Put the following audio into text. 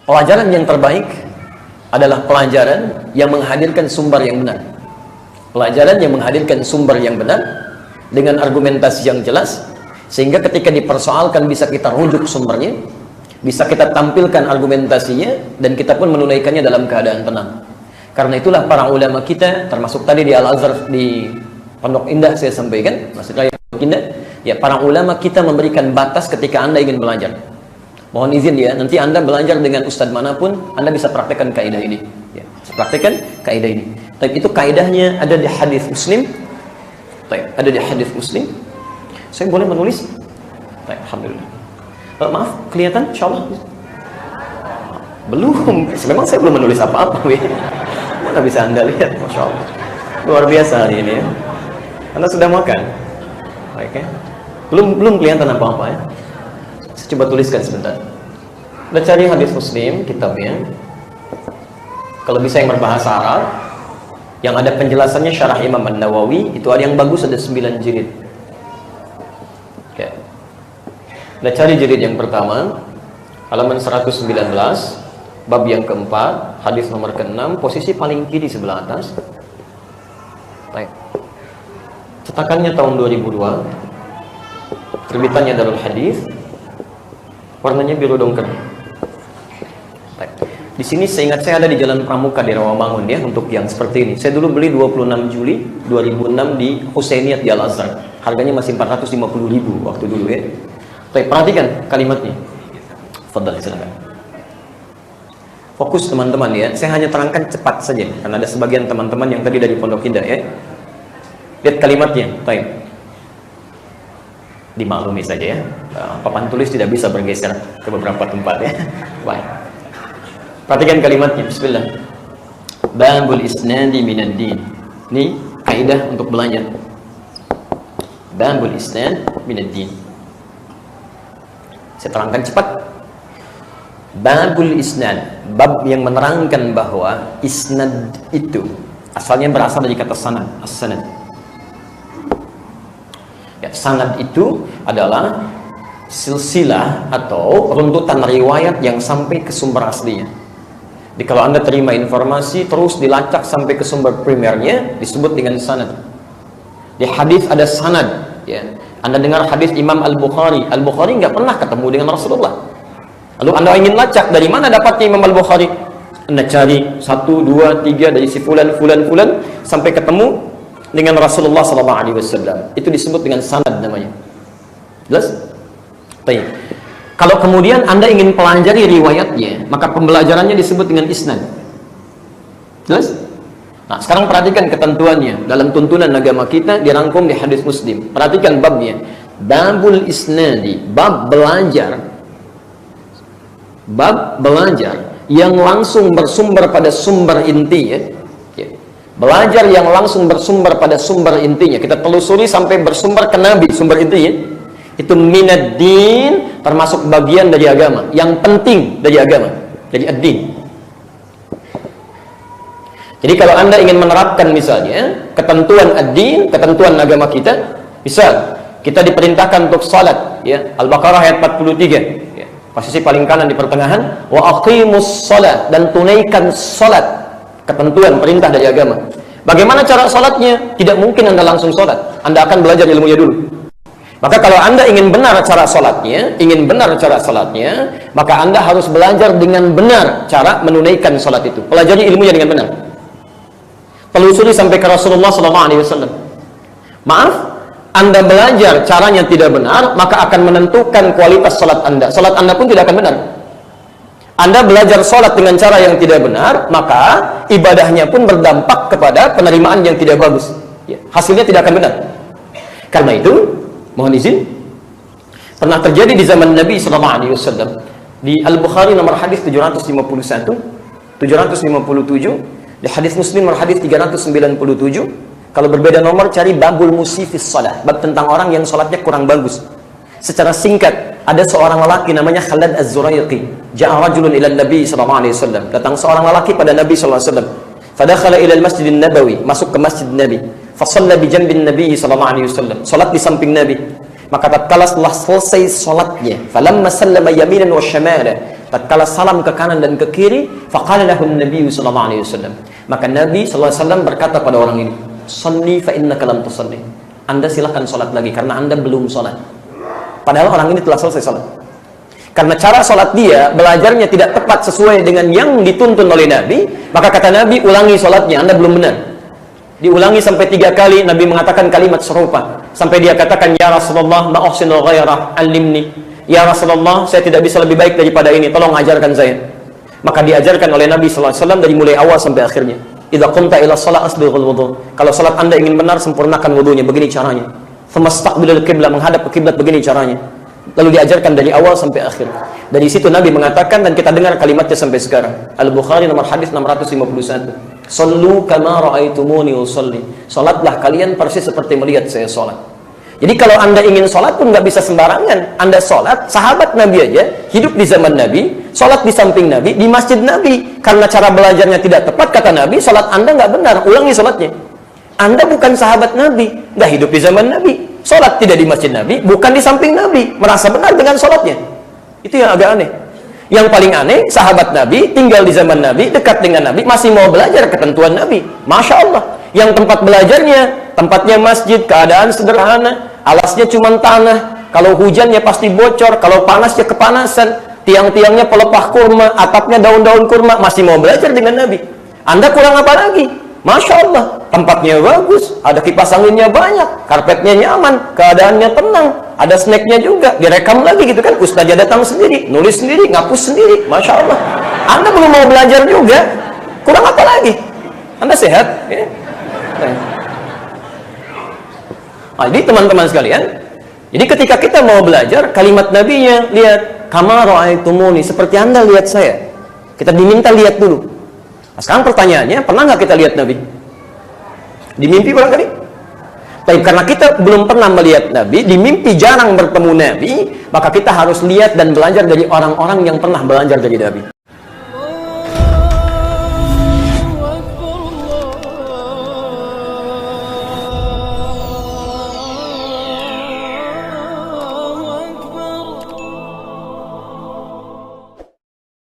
Pelajaran yang terbaik adalah pelajaran yang menghadirkan sumber yang benar. Pelajaran yang menghadirkan sumber yang benar dengan argumentasi yang jelas, sehingga ketika dipersoalkan bisa kita rujuk sumbernya, bisa kita tampilkan argumentasinya, dan kita pun menunaikannya dalam keadaan tenang. Karena itulah para ulama kita, termasuk tadi di Al-Azhar di Pondok Indah saya sampaikan, maksudnya Pondok Indah, ya para ulama kita memberikan batas ketika Anda ingin belajar. Mohon izin ya, nanti Anda belajar dengan ustadz manapun, Anda bisa praktekkan kaidah ini. Ya, praktekkan kaidah ini. Tapi itu kaidahnya ada di hadis Muslim. Ada di hadis Muslim. Saya boleh menulis? Alhamdulillah. Maaf, kelihatan? Insyaallah. Belum. Memang saya belum menulis apa-apa. Mana bisa Anda lihat? Masya Allah. Luar biasa hari ini ya. Anda sudah makan? Baik ya. Belum kelihatan apa-apa ya. Saya coba tuliskan sebentar. Kita cari hadis Muslim, kitabnya. Kalau bisa yang berbahasa Arab, yang ada penjelasannya syarah Imam An-Nawawi, itu ada yang bagus, ada 9 jilid. Oke. Kita cari jilid yang pertama, halaman 119, bab yang keempat, hadis nomor ke-6, posisi paling kiri sebelah atas. Baik. Cetakannya tahun 2002, terbitannya Darul Hadis, warnanya biru dongker. Baik. Di sini seingat saya ada di Jalan Pramuka di Rawamangun ya, untuk yang seperti ini. Saya dulu beli 26 Juli 2006 di Husainiyat di Al-Azhar. Harganya masih 450.000 waktu dulu ya. Baik, perhatikan kalimatnya. Fadhal, silakan. Fokus teman-teman ya. Saya hanya terangkan cepat saja karena ada sebagian teman-teman yang tadi dari Pondok Indah ya. Lihat kalimatnya. Baik. Dimaklumi saja ya. Papan tulis tidak bisa bergeser ke beberapa tempat ya. Baik. Perhatikan kalimatnya, bismillah. Babul isnadi minad din. Ini kaidah untuk belajar. Babul isnad minad din. Saya terangkan cepat. Babul isnad, bab yang menerangkan bahwa isnad itu asalnya berasal dari kata sanad, as-sanad. Ya, sanad itu adalah silsilah atau runtutan riwayat yang sampai ke sumber aslinya. Jadi kalau Anda terima informasi terus dilacak sampai ke sumber primernya, disebut dengan sanad. Di hadis ada sanad, ya. Anda dengar hadis Imam Al-Bukhari. Al-Bukhari nggak pernah ketemu dengan Rasulullah. Lalu Anda ingin lacak dari mana dapatnya Imam Al-Bukhari? Anda cari 1, 2, 3 dari si fulan sampai ketemu dengan Rasulullah SAW. Itu disebut dengan sanad namanya. Jelas? Baik. Kalau kemudian Anda ingin pelajari riwayatnya, maka pembelajarannya disebut dengan isnad. Jelas? Nah, sekarang perhatikan ketentuannya. Dalam tuntunan agama kita dirangkum di hadis Muslim. Perhatikan babnya. Babul isnadi, bab belajar. Bab belajar yang langsung bersumber pada sumber inti ya. Belajar yang langsung bersumber pada sumber intinya. Kita telusuri sampai bersumber ke Nabi, sumber intinya. Itu minad din, termasuk bagian dari agama, yang penting dari agama, dari ad-din. Jadi kalau Anda ingin menerapkan misalnya ketentuan ad-din, ketentuan agama kita, misal kita diperintahkan untuk salat ya, Al-Baqarah ayat 43 ya, posisi paling kanan di pertengahan, wa aqimus salat, dan tunaikan salat, ketentuan perintah dari agama. Bagaimana cara salatnya? Tidak mungkin Anda langsung salat, Anda akan belajar ilmunya dulu. Maka kalau Anda ingin benar cara salatnya, maka Anda harus belajar dengan benar cara menunaikan salat itu. Pelajari ilmunya dengan benar. Telusuri sampai ke Rasulullah SAW. Maaf, Anda belajar caranya tidak benar, maka akan menentukan kualitas salat Anda. Salat Anda pun tidak akan benar. Anda belajar salat dengan cara yang tidak benar, maka ibadahnya pun berdampak kepada penerimaan yang tidak bagus. Ya, hasilnya tidak akan benar. Karena itu, mohon izin, pernah terjadi di zaman Nabi SAW di Al-Bukhari nomor hadis 751, 757, di hadis Muslim nomor hadis 397. Kalau berbeda nomor, cari babul musifis salah, bab tentang orang yang salatnya kurang bagus. Secara singkat, ada seorang lelaki namanya Khalad Az-Zuraiqi. Ja'a rajulun ila Nabi SAW. Datang seorang lelaki pada Nabi SAW. Fadakhala ila al-Masjid Nabawi, masuk ke Masjid Nabi. Fasalla bi janbin Nabi SAW. Salat di samping Nabi. Maka tatkala setelah selesai salatnya, falamma sallama yaminan wa shamala, tatkala salam ke kanan dan ke kiri, faqala lahu Nabi sallallahu alaihi wasallam. Maka Nabi sallallahu alaihi wasallam berkata pada orang ini, "Shalli fa innaka lam tusalli." Anda silakan salat lagi karena Anda belum salat. Padahal orang ini telah selesai salat. Karena cara salat dia, belajarnya tidak tepat sesuai dengan yang dituntun oleh Nabi, maka kata Nabi, ulangi salatnya, Anda belum benar. Diulangi sampai 3 kali, Nabi mengatakan kalimat serupa. Sampai dia katakan, "Ya Rasulullah, ma uhsinu ghairah, alimni." Ya Rasulullah, saya tidak bisa lebih baik daripada ini, tolong ajarkan saya. Maka diajarkan oleh Nabi sallallahu alaihi wasallam dari mulai awal sampai akhirnya. Idza qumta ila shalah asbighul wudu. Kalau salat Anda ingin benar, sempurnakan wudunya, begini caranya. Famastaqbilul qiblah, menghadap ke kiblat, begini caranya. Lalu diajarkan dari awal sampai akhir. Dari situ Nabi mengatakan, dan kita dengar kalimatnya sampai sekarang. Al-Bukhari nomor hadis 651. Sallu kama ra'aitumuni usalli. Salatlah kalian persis seperti melihat saya salat. Jadi kalau Anda ingin salat pun nggak bisa sembarangan. Anda salat, sahabat Nabi aja hidup di zaman Nabi, salat di samping Nabi, di masjid Nabi. Karena cara belajarnya tidak tepat, kata Nabi, salat Anda nggak benar, ulangi salatnya. Anda bukan sahabat Nabi, nggak hidup di zaman Nabi, salat tidak di masjid Nabi, bukan di samping Nabi, merasa benar dengan salatnya. Itu yang agak aneh. Yang paling aneh, sahabat Nabi, tinggal di zaman Nabi, dekat dengan Nabi, masih mau belajar ketentuan Nabi. Masya Allah. Yang tempat belajarnya, tempatnya masjid, keadaan sederhana, alasnya cuma tanah, kalau hujannya pasti bocor, kalau panasnya kepanasan, tiang-tiangnya pelepah kurma, atapnya daun-daun kurma, masih mau belajar dengan Nabi. Anda kurang apa lagi? Masya Allah, tempatnya bagus, ada kipas anginnya banyak, karpetnya nyaman, keadaannya tenang, ada snacknya juga, direkam lagi gitu kan, ustaznya datang sendiri, nulis sendiri, ngapus sendiri, Masya Allah. Anda belum mau belajar juga, kurang apa lagi? Anda sehat? Ya? Nah, jadi teman-teman sekalian, jadi ketika kita mau belajar, kalimat Nabinya, lihat, kama ra'aitumuni, seperti Anda lihat saya. Kita diminta lihat dulu. Nah, sekarang pertanyaannya, pernah nggak kita lihat Nabi? Di mimpi barangkali? Tapi karena kita belum pernah melihat Nabi, di mimpi jarang bertemu Nabi, maka kita harus lihat dan belajar dari orang-orang yang pernah belajar dari Nabi.